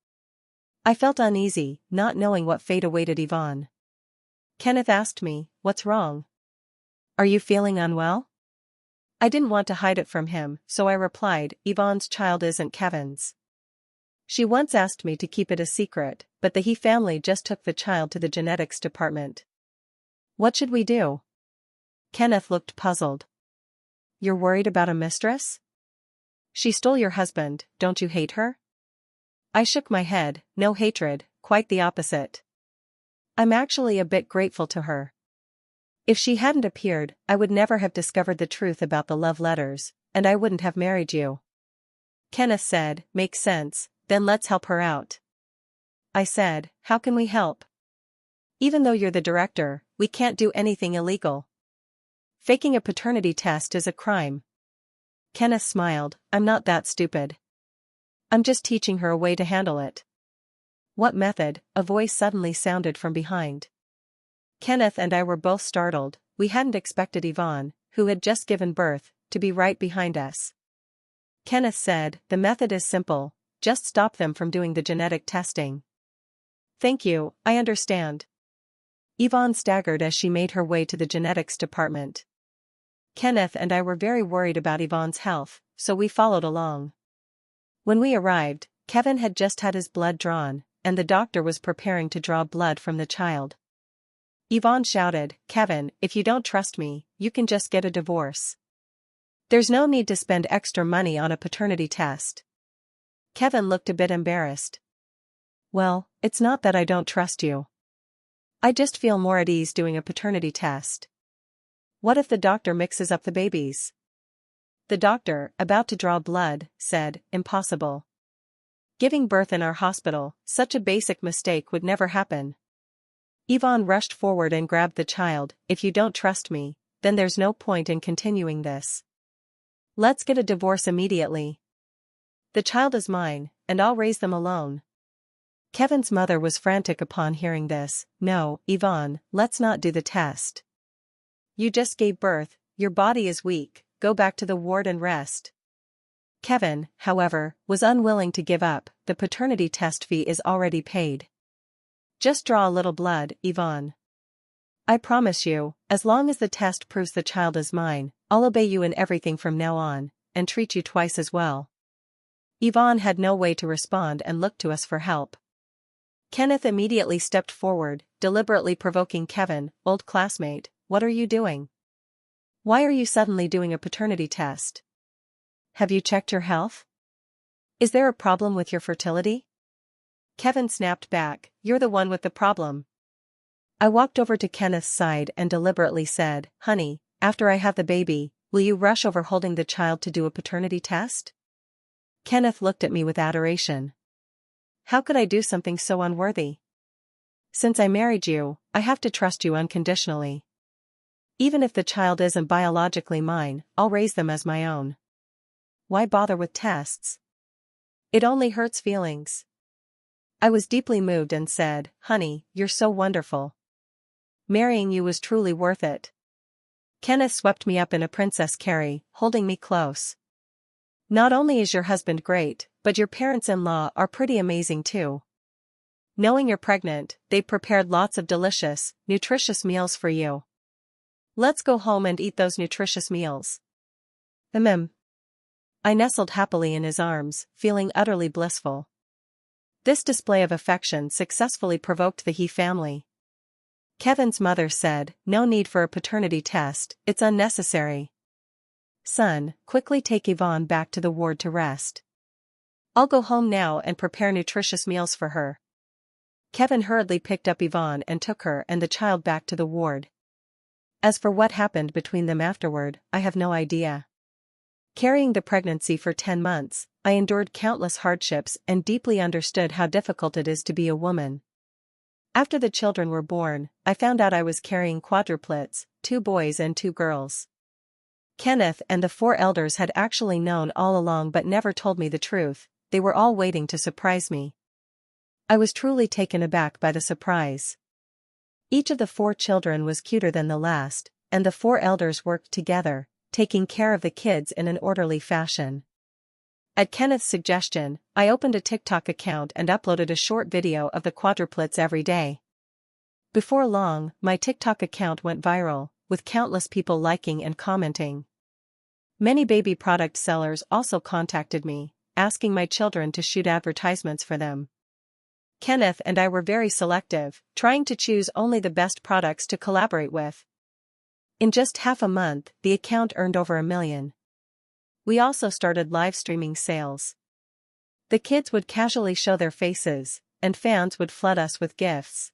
I felt uneasy, not knowing what fate awaited Yvonne. Kenneth asked me, "What's wrong? Are you feeling unwell?" I didn't want to hide it from him, so I replied, "Yvonne's child isn't Kevin's. She once asked me to keep it a secret, but the He family just took the child to the genetics department." "What should we do?" Kenneth looked puzzled. "You're worried about a mistress? She stole your husband, don't you hate her?" I shook my head, no hatred, quite the opposite. I'm actually a bit grateful to her. If she hadn't appeared, I would never have discovered the truth about the love letters, and I wouldn't have married you. Kenneth said, "Makes sense, then let's help her out." I said, "How can we help? Even though you're the director, we can't do anything illegal. Faking a paternity test is a crime." Kenneth smiled, "I'm not that stupid. I'm just teaching her a way to handle it." "What method?" a voice suddenly sounded from behind. Kenneth and I were both startled, we hadn't expected Yvonne, who had just given birth, to be right behind us. Kenneth said, "The method is simple, just stop them from doing the genetic testing." "Thank you, I understand." Yvonne staggered as she made her way to the genetics department. Kenneth and I were very worried about Yvonne's health, so we followed along. When we arrived, Kevin had just had his blood drawn, and the doctor was preparing to draw blood from the child. Yvonne shouted, "Kevin, if you don't trust me, you can just get a divorce. There's no need to spend extra money on a paternity test." Kevin looked a bit embarrassed. "Well, it's not that I don't trust you. I just feel more at ease doing a paternity test. What if the doctor mixes up the babies?" The doctor, about to draw blood, said, "Impossible. Giving birth in our hospital, such a basic mistake would never happen." Yvonne rushed forward and grabbed the child. "If you don't trust me, then there's no point in continuing this. Let's get a divorce immediately. The child is mine, and I'll raise them alone." Kevin's mother was frantic upon hearing this. "No, Yvonne, let's not do the test. You just gave birth, your body is weak, go back to the ward and rest." Kevin, however, was unwilling to give up. "The paternity test fee is already paid. Just draw a little blood, Yvonne. I promise you, as long as the test proves the child is mine, I'll obey you in everything from now on, and treat you twice as well." Yvonne had no way to respond and looked to us for help. Kenneth immediately stepped forward, deliberately provoking Kevin, "Old classmate, what are you doing? Why are you suddenly doing a paternity test? Have you checked your health? Is there a problem with your fertility?" Kevin snapped back, "You're the one with the problem." I walked over to Kenneth's side and deliberately said, "Honey, after I have the baby, will you rush over holding the child to do a paternity test?" Kenneth looked at me with adoration. How could I do something so unworthy? Since I married you, I have to trust you unconditionally. Even if the child isn't biologically mine, I'll raise them as my own. Why bother with tests? It only hurts feelings. I was deeply moved and said, "Honey, you're so wonderful. Marrying you was truly worth it." Kenneth swept me up in a Princess Carrie, holding me close. "Not only is your husband great, but your parents-in-law are pretty amazing too. Knowing you're pregnant, they prepared lots of delicious, nutritious meals for you. Let's go home and eat those nutritious meals." I nestled happily in his arms, feeling utterly blissful. This display of affection successfully provoked the He family. Kevin's mother said, "No need for a paternity test, it's unnecessary. Son, quickly take Yvonne back to the ward to rest. I'll go home now and prepare nutritious meals for her." Kevin hurriedly picked up Yvonne and took her and the child back to the ward. As for what happened between them afterward, I have no idea. Carrying the pregnancy for 10 months, I endured countless hardships and deeply understood how difficult it is to be a woman. After the children were born, I found out I was carrying quadruplets, 2 boys and 2 girls. Kenneth and the 4 elders had actually known all along but never told me the truth. They were all waiting to surprise me. I was truly taken aback by the surprise. Each of the 4 children was cuter than the last, and the 4 elders worked together, taking care of the kids in an orderly fashion. At Kenneth's suggestion, I opened a TikTok account and uploaded a short video of the quadruplets every day. Before long, my TikTok account went viral, with countless people liking and commenting. Many baby product sellers also contacted me, asking my children to shoot advertisements for them. Kenneth and I were very selective, trying to choose only the best products to collaborate with. In just half a month, the account earned over $1 million. We also started live streaming sales. The kids would casually show their faces, and fans would flood us with gifts.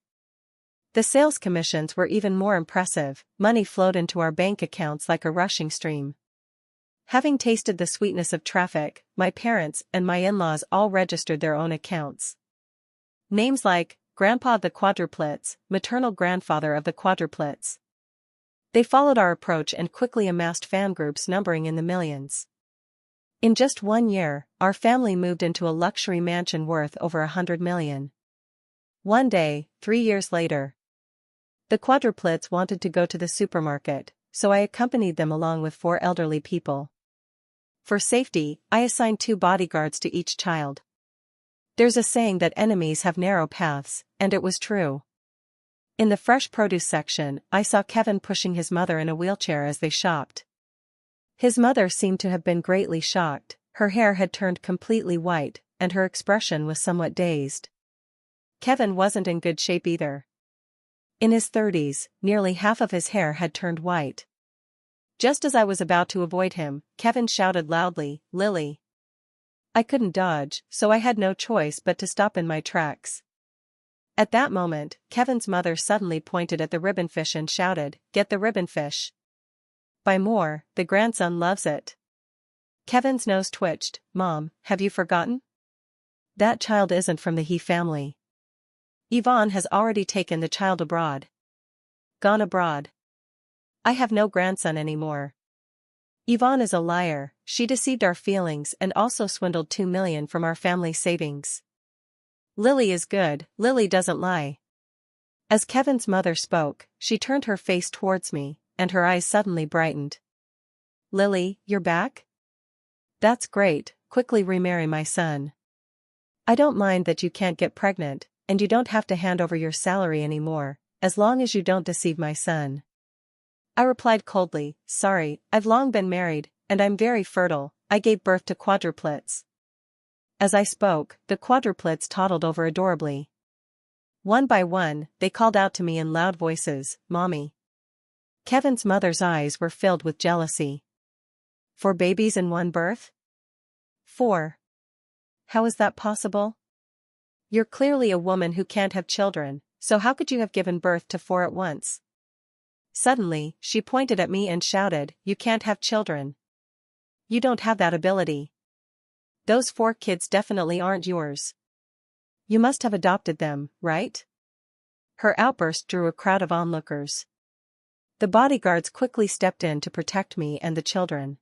The sales commissions were even more impressive. Money flowed into our bank accounts like a rushing stream. Having tasted the sweetness of traffic, my parents and my in-laws all registered their own accounts. Names like Grandpa of the Quadruplets, maternal grandfather of the Quadruplets. They followed our approach and quickly amassed fan groups numbering in the millions. In just 1 year, our family moved into a luxury mansion worth over $100 million. One day, 3 years later, the quadruplets wanted to go to the supermarket, so I accompanied them along with 4 elderly people. For safety, I assigned 2 bodyguards to each child. There's a saying that enemies have narrow paths, and it was true. In the fresh produce section, I saw Kevin pushing his mother in a wheelchair as they shopped. His mother seemed to have been greatly shocked. Her hair had turned completely white, and her expression was somewhat dazed. Kevin wasn't in good shape either. In his 30s, nearly half of his hair had turned white. Just as I was about to avoid him, Kevin shouted loudly, "Lily!" I couldn't dodge, so I had no choice but to stop in my tracks. At that moment, Kevin's mother suddenly pointed at the ribbonfish and shouted, "Get the ribbonfish!" By more, the grandson loves it. Kevin's nose twitched. "Mom, have you forgotten? That child isn't from the He family. Yvonne has already taken the child abroad. Gone abroad. I have no grandson anymore. Yvonne is a liar. She deceived our feelings and also swindled $2 million from our family savings. Lily is good. Lily doesn't lie." As Kevin's mother spoke, she turned her face towards me, and her eyes suddenly brightened. "Lily, you're back? That's great. Quickly remarry my son. I don't mind that you can't get pregnant, and you don't have to hand over your salary anymore, as long as you don't deceive my son." I replied coldly, "Sorry, I've long been married, and I'm very fertile. I gave birth to quadruplets." As I spoke, the quadruplets toddled over adorably. One by one, they called out to me in loud voices, "Mommy." Kevin's mother's eyes were filled with jealousy. 4 babies in one birth? 4. How is that possible? You're clearly a woman who can't have children, so how could you have given birth to 4 at once? Suddenly, she pointed at me and shouted, "You can't have children. You don't have that ability. Those 4 kids definitely aren't yours. You must have adopted them, right?" Her outburst drew a crowd of onlookers. The bodyguards quickly stepped in to protect me and the children.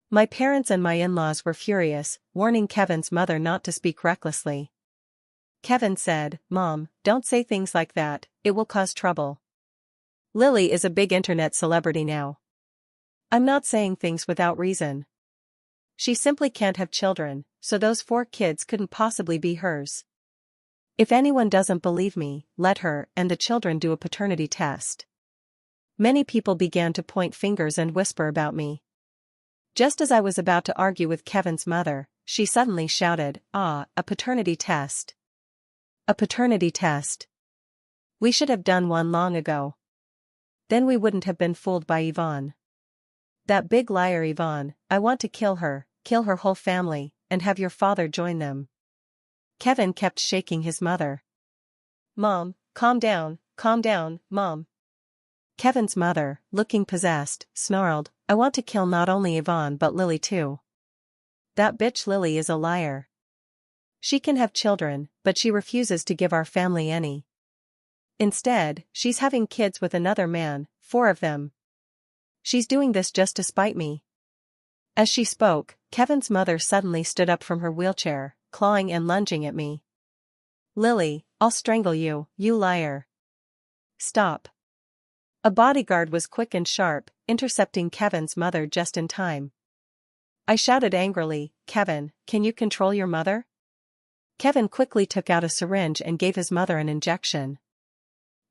My parents and my in-laws were furious, warning Kevin's mother not to speak recklessly. Kevin said, "Mom, don't say things like that, it will cause trouble. Lily is a big internet celebrity now. I'm not saying things without reason. She simply can't have children, so those 4 kids couldn't possibly be hers. If anyone doesn't believe me, let her and the children do a paternity test." Many people began to point fingers and whisper about me. Just as I was about to argue with Kevin's mother, she suddenly shouted, "Ah, a paternity test. A paternity test. We should have done one long ago. Then we wouldn't have been fooled by Yvonne. That big liar Yvonne, I want to kill her whole family, and have your father join them." Kevin kept shaking his mother. Mom, calm down, Mom. Kevin's mother, looking possessed, snarled, I want to kill not only Yvonne but Lily too. That bitch Lily is a liar. She can have children, but she refuses to give our family any. Instead, she's having kids with another man, 4 of them. She's doing this just to spite me. As she spoke, Kevin's mother suddenly stood up from her wheelchair, clawing and lunging at me. Lily, I'll strangle you, you liar. Stop. A bodyguard was quick and sharp, intercepting Kevin's mother just in time. I shouted angrily, Kevin, can you control your mother? Kevin quickly took out a syringe and gave his mother an injection.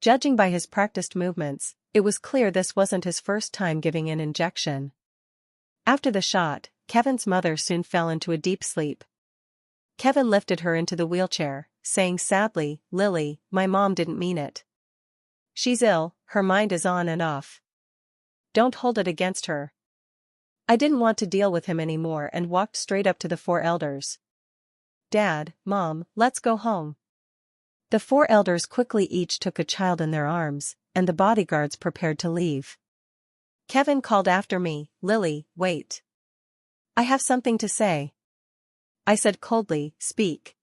Judging by his practiced movements, it was clear this wasn't his first time giving an injection. After the shot, Kevin's mother soon fell into a deep sleep. Kevin lifted her into the wheelchair, saying sadly, Lily, my mom didn't mean it. She's ill, her mind is on and off. Don't hold it against her. I didn't want to deal with him anymore and walked straight up to the 4 elders. Dad, Mom, let's go home. The 4 elders quickly each took a child in their arms, and the bodyguards prepared to leave. Kevin called after me, Lily, wait. I have something to say. I said coldly, speak.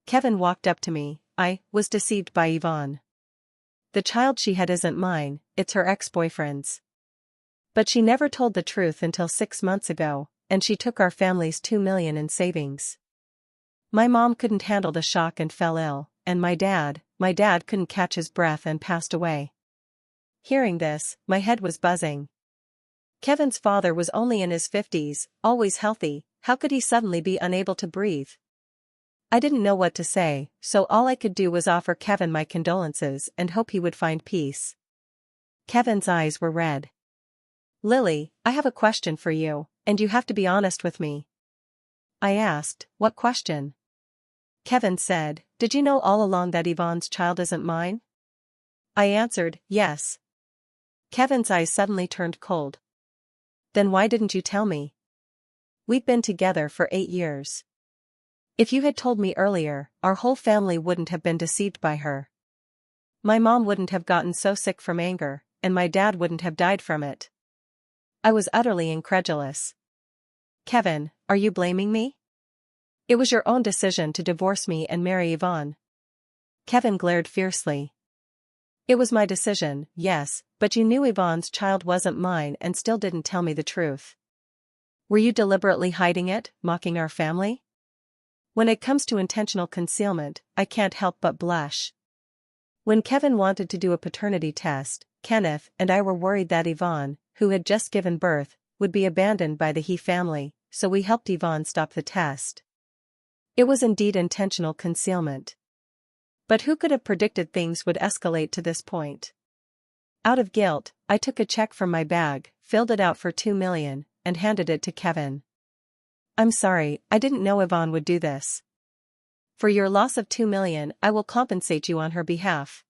Kevin walked up to me. I was deceived by Yvonne. The child she had isn't mine, it's her ex-boyfriend's. But she never told the truth until 6 months ago, and she took our family's $2 million in savings. My mom couldn't handle the shock and fell ill, and my dad couldn't catch his breath and passed away. Hearing this, my head was buzzing. Kevin's father was only in his 50s, always healthy, how could he suddenly be unable to breathe? I didn't know what to say, so all I could do was offer Kevin my condolences and hope he would find peace. Kevin's eyes were red. Lily, I have a question for you, and you have to be honest with me. I asked, what question? Kevin said, did you know all along that Yvonne's child isn't mine? I answered, yes. Kevin's eyes suddenly turned cold. Then why didn't you tell me? We've been together for 8 years. If you had told me earlier, our whole family wouldn't have been deceived by her. My mom wouldn't have gotten so sick from anger, and my dad wouldn't have died from it. I was utterly incredulous. Kevin, are you blaming me? It was your own decision to divorce me and marry Yvonne. Kevin glared fiercely. It was my decision, yes, but you knew Yvonne's child wasn't mine and still didn't tell me the truth. Were you deliberately hiding it, mocking our family? When it comes to intentional concealment, I can't help but blush. When Kevin wanted to do a paternity test, Kenneth and I were worried that Yvonne, who had just given birth, would be abandoned by the He family, so we helped Yvonne stop the test. It was indeed intentional concealment. But who could have predicted things would escalate to this point? Out of guilt, I took a check from my bag, filled it out for $2 million, and handed it to Kevin. I'm sorry, I didn't know Yvonne would do this. For your loss of $2 million, I will compensate you on her behalf.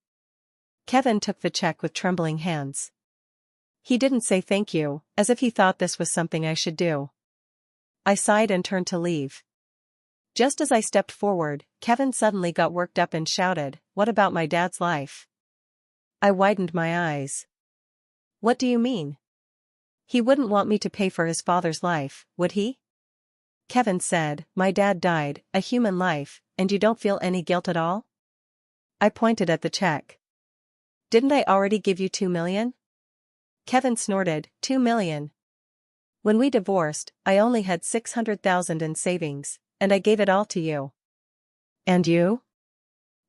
Kevin took the check with trembling hands. He didn't say thank you, as if he thought this was something I should do. I sighed and turned to leave. Just as I stepped forward, Kevin suddenly got worked up and shouted, what about my dad's life? I widened my eyes. What do you mean? He wouldn't want me to pay for his father's life, would he? Kevin said, my dad died, a human life, and you don't feel any guilt at all? I pointed at the check. Didn't I already give you $2 million? Kevin snorted, $2 million. When we divorced, I only had $600,000 in savings, and I gave it all to you. And you?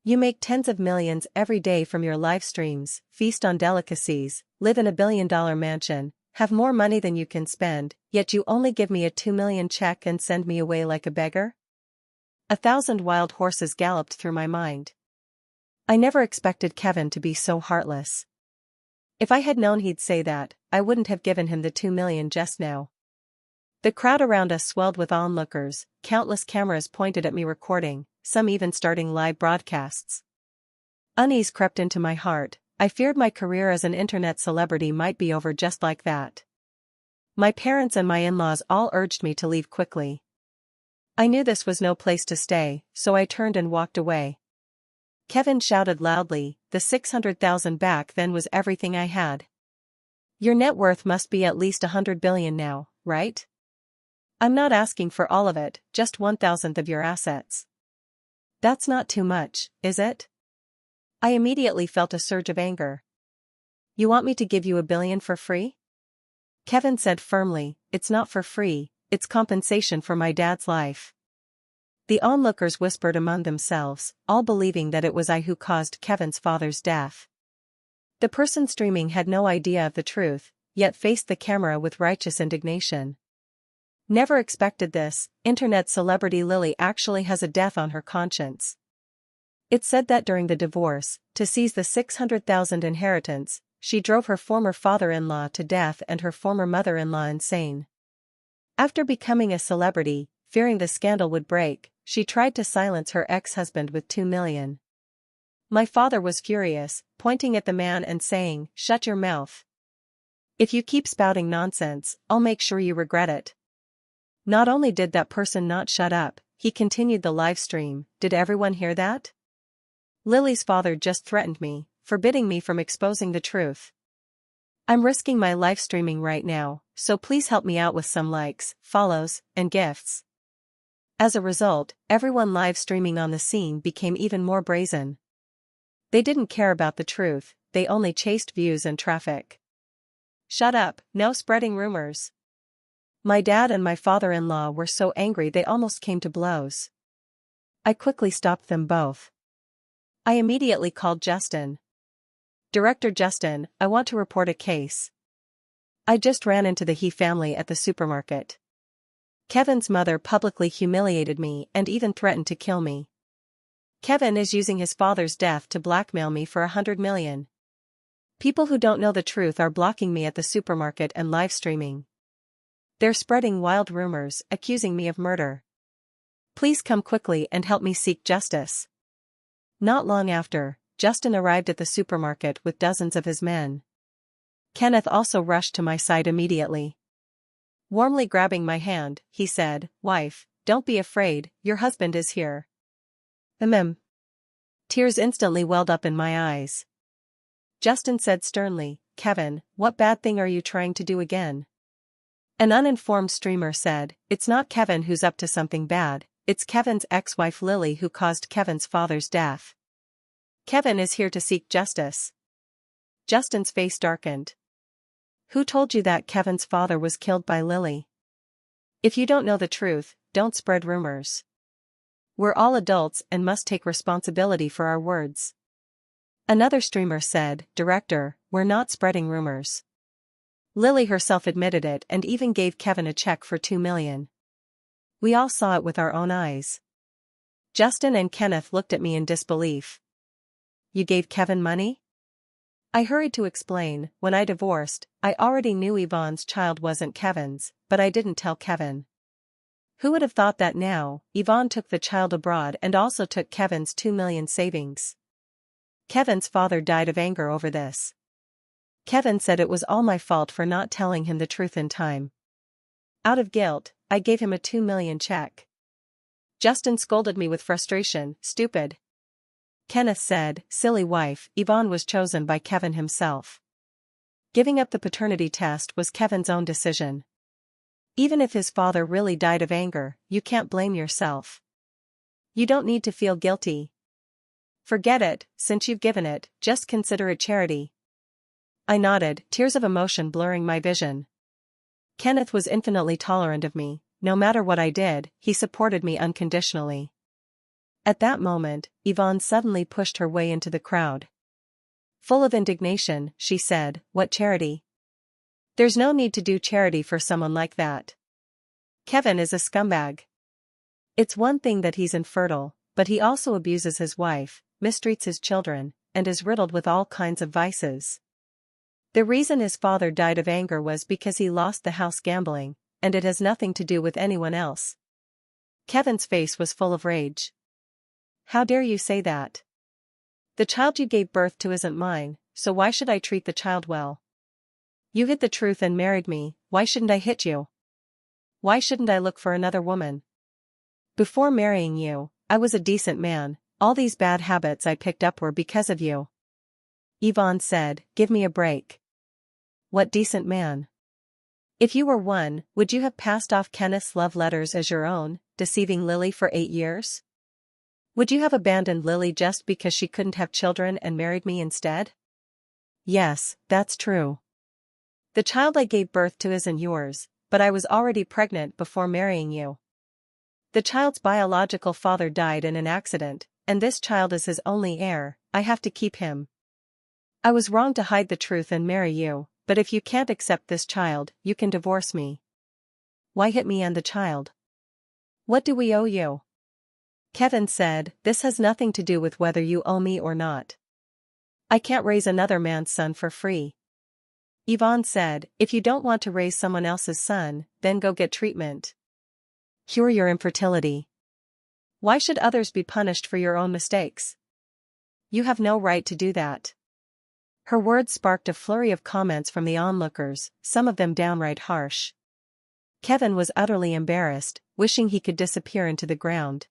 You make tens of millions every day from your live streams, feast on delicacies, live in a billion-dollar mansion, have more money than you can spend, yet you only give me a $2 million check and send me away like a beggar? 1,000 wild horses galloped through my mind. I never expected Kevin to be so heartless. If I had known he'd say that, I wouldn't have given him the $2 million just now. The crowd around us swelled with onlookers, countless cameras pointed at me recording, some even starting live broadcasts. Unease crept into my heart. I feared my career as an internet celebrity might be over just like that. My parents and my in-laws all urged me to leave quickly. I knew this was no place to stay, so I turned and walked away. Kevin shouted loudly, the 600,000 back then was everything I had. Your net worth must be at least 100 billion now, right? I'm not asking for all of it, just 1,000th of your assets. That's not too much, is it? I immediately felt a surge of anger. You want me to give you 1 billion for free? Kevin said firmly, it's not for free, it's compensation for my dad's life. The onlookers whispered among themselves, all believing that it was I who caused Kevin's father's death. The person streaming had no idea of the truth, yet faced the camera with righteous indignation. Never expected this, internet celebrity Lily actually has a death on her conscience. It's said that during the divorce, to seize the 600,000 inheritance, she drove her former father-in-law to death and her former mother-in-law insane. After becoming a celebrity, fearing the scandal would break, she tried to silence her ex-husband with 2 million. My father was furious, pointing at the man and saying, "Shut your mouth. If you keep spouting nonsense, I'll make sure you regret it." Not only did that person not shut up, he continued the live stream. Did everyone hear that? Lily's father just threatened me, forbidding me from exposing the truth. I'm risking my live streaming right now, so please help me out with some likes, follows, and gifts. As a result, everyone live streaming on the scene became even more brazen. They didn't care about the truth, they only chased views and traffic. Shut up, no spreading rumors. My dad and my father-in-law were so angry they almost came to blows. I quickly stopped them both. I immediately called Justin. Director Justin, I want to report a case. I just ran into the He family at the supermarket. Kevin's mother publicly humiliated me and even threatened to kill me. Kevin is using his father's death to blackmail me for 100 million. People who don't know the truth are blocking me at the supermarket and live streaming. They're spreading wild rumors, accusing me of murder. Please come quickly and help me seek justice. Not long after, Justin arrived at the supermarket with dozens of his men. Kenneth also rushed to my side immediately. Warmly grabbing my hand, he said, "Wife, don't be afraid, your husband is here." Tears instantly welled up in my eyes. Justin said sternly, "Kevin, what bad thing are you trying to do again?" An uninformed streamer said, "It's not Kevin who's up to something bad, it's Kevin's ex-wife Lily who caused Kevin's father's death. Kevin is here to seek justice." Justin's face darkened. "Who told you that Kevin's father was killed by Lily? If you don't know the truth, don't spread rumors. We're all adults and must take responsibility for our words." Another streamer said, "Director, we're not spreading rumors. Lily herself admitted it and even gave Kevin a check for 2 million. We all saw it with our own eyes." Justin and Kenneth looked at me in disbelief. "You gave Kevin money?" I hurried to explain, "When I divorced, I already knew Yvonne's child wasn't Kevin's, but I didn't tell Kevin. Who would have thought that now, Yvonne took the child abroad and also took Kevin's 2 million savings. Kevin's father died of anger over this. Kevin said it was all my fault for not telling him the truth in time. Out of guilt, I gave him a 2 million check." Justin scolded me with frustration, "Stupid." Kenneth said, "Silly wife, Yvonne was chosen by Kevin himself. Giving up the paternity test was Kevin's own decision. Even if his father really died of anger, you can't blame yourself. You don't need to feel guilty. Forget it, since you've given it, just consider it charity." I nodded, tears of emotion blurring my vision. Kenneth was infinitely tolerant of me, no matter what I did, he supported me unconditionally. At that moment, Yvonne suddenly pushed her way into the crowd. Full of indignation, she said, "What charity? There's no need to do charity for someone like that. Kevin is a scumbag. It's one thing that he's infertile, but he also abuses his wife, mistreats his children, and is riddled with all kinds of vices. The reason his father died of anger was because he lost the house gambling, and it has nothing to do with anyone else." Kevin's face was full of rage. "How dare you say that? The child you gave birth to isn't mine, so why should I treat the child well? You hid the truth and married me, why shouldn't I hit you? Why shouldn't I look for another woman? Before marrying you, I was a decent man, all these bad habits I picked up were because of you. Yvonne said, give me a break. What decent man. If you were one, would you have passed off Kenneth's love letters as your own, deceiving Lily for 8 years? Would you have abandoned Lily just because she couldn't have children and married me instead? Yes, that's true. The child I gave birth to isn't yours, but I was already pregnant before marrying you. The child's biological father died in an accident, and this child is his only heir. I have to keep him. I was wrong to hide the truth and marry you, but if you can't accept this child, you can divorce me. Why hit me and the child? What do we owe you? Kevin said, this has nothing to do with whether you owe me or not. I can't raise another man's son for free. Yvonne said, if you don't want to raise someone else's son, then go get treatment. Cure your infertility. Why should others be punished for your own mistakes? You have no right to do that. Her words sparked a flurry of comments from the onlookers, some of them downright harsh. Kevin was utterly embarrassed, wishing he could disappear into the ground.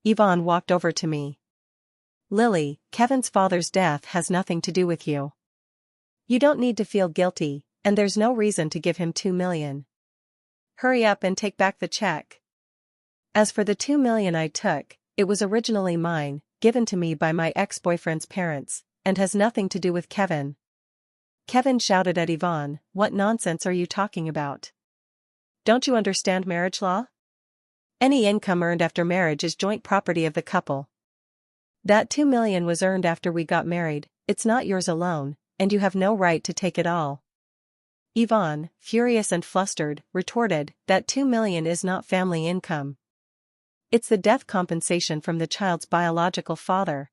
Yvonne walked over to me. Lily, Kevin's father's death has nothing to do with you. You don't need to feel guilty, and there's no reason to give him $2 million. Hurry up and take back the check. As for the $2 million I took, it was originally mine, given to me by my ex-boyfriend's parents, and has nothing to do with Kevin. Kevin shouted at Yvonne, what nonsense are you talking about? Don't you understand marriage law? Any income earned after marriage is joint property of the couple. That $2 million was earned after we got married, it's not yours alone, and you have no right to take it all. Yvonne, furious and flustered, retorted, that $2 million is not family income. It's the death compensation from the child's biological father.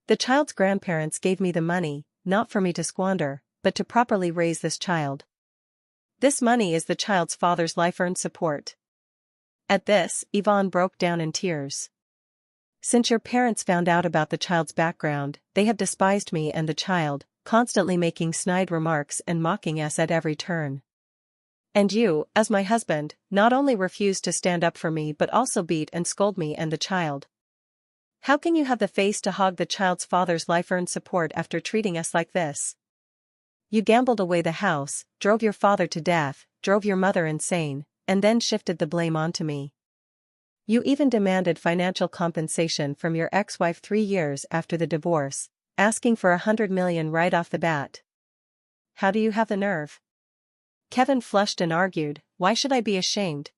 The child's grandparents gave me the money, not for me to squander, but to properly raise this child. This money is the child's father's life-earned support. At this, Yvonne broke down in tears. Since your parents found out about the child's background, they have despised me and the child, constantly making snide remarks and mocking us at every turn. And you, as my husband, not only refused to stand up for me but also beat and scold me and the child. How can you have the face to hog the child's father's life-earned support after treating us like this? You gambled away the house, drove your father to death, drove your mother insane, and then shifted the blame onto me. You even demanded financial compensation from your ex-wife 3 years after the divorce, asking for $100 million right off the bat. How do you have the nerve? Kevin flushed and argued, why should I be ashamed?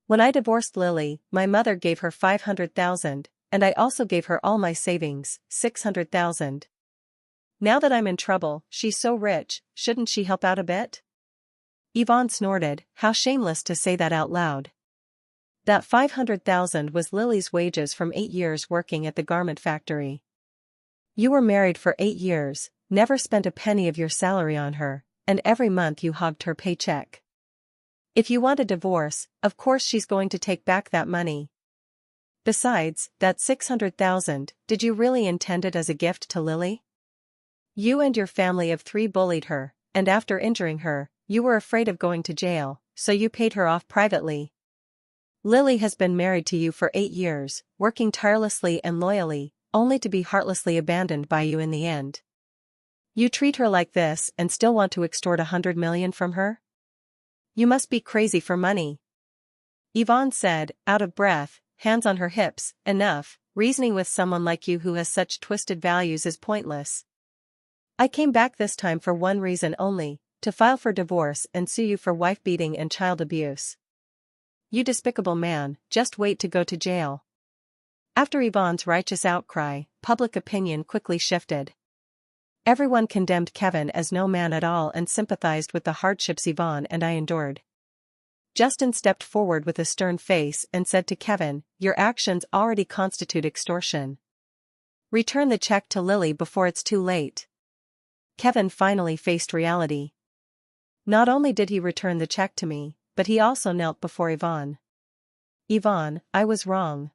When I divorced Lily, my mother gave her $500,000, and I also gave her all my savings, $600,000. Now that I'm in trouble, she's so rich, shouldn't she help out a bit? Yvonne snorted, how shameless to say that out loud. That $500,000 was Lily's wages from 8 years working at the garment factory. You were married for 8 years, never spent a penny of your salary on her, and every month you hogged her paycheck. If you want a divorce, of course she's going to take back that money. Besides, that $600,000, did you really intend it as a gift to Lily? You and your family of 3 bullied her, and after injuring her, you were afraid of going to jail, so you paid her off privately. Lily has been married to you for 8 years, working tirelessly and loyally, only to be heartlessly abandoned by you in the end. You treat her like this and still want to extort $100 million from her? You must be crazy for money. Yvonne said, out of breath, hands on her hips, enough, reasoning with someone like you who has such twisted values is pointless. I came back this time for one reason only, to file for divorce and sue you for wife beating and child abuse. You despicable man, just wait to go to jail. After Yvonne's righteous outcry, public opinion quickly shifted. Everyone condemned Kevin as no man at all and sympathized with the hardships Yvonne and I endured. Justin stepped forward with a stern face and said to Kevin, your actions already constitute extortion. Return the check to Lily before it's too late. Kevin finally faced reality. Not only did he return the check to me, but he also knelt before Yvonne. Yvonne, I was wrong.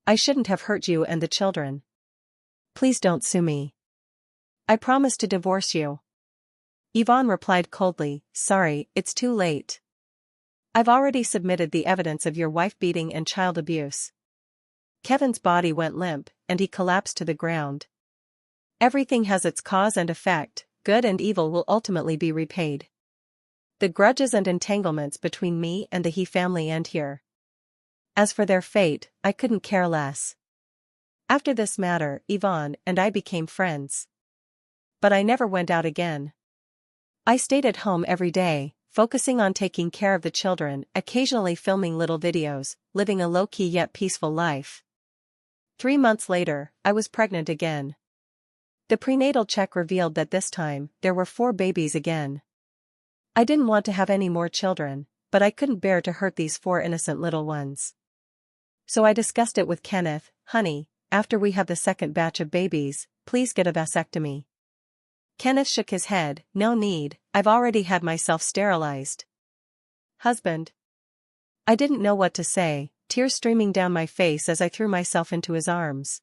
I shouldn't have hurt you and the children. Please don't sue me. I promise to divorce you. Yvonne replied coldly, sorry, it's too late. I've already submitted the evidence of your wife beating and child abuse. Kevin's body went limp, and he collapsed to the ground. Everything has its cause and effect, good and evil will ultimately be repaid. The grudges and entanglements between me and the He family end here. As for their fate, I couldn't care less. After this matter, Yvonne and I became friends. But I never went out again. I stayed at home every day, focusing on taking care of the children, occasionally filming little videos, living a low-key yet peaceful life. 3 months later, I was pregnant again. The prenatal check revealed that this time, there were 4 babies again. I didn't want to have any more children, but I couldn't bear to hurt these 4 innocent little ones. So I discussed it with Kenneth. Honey, after we have the second batch of babies, please get a vasectomy. Kenneth shook his head. No need, I've already had myself sterilized. Husband. I didn't know what to say, tears streaming down my face as I threw myself into his arms.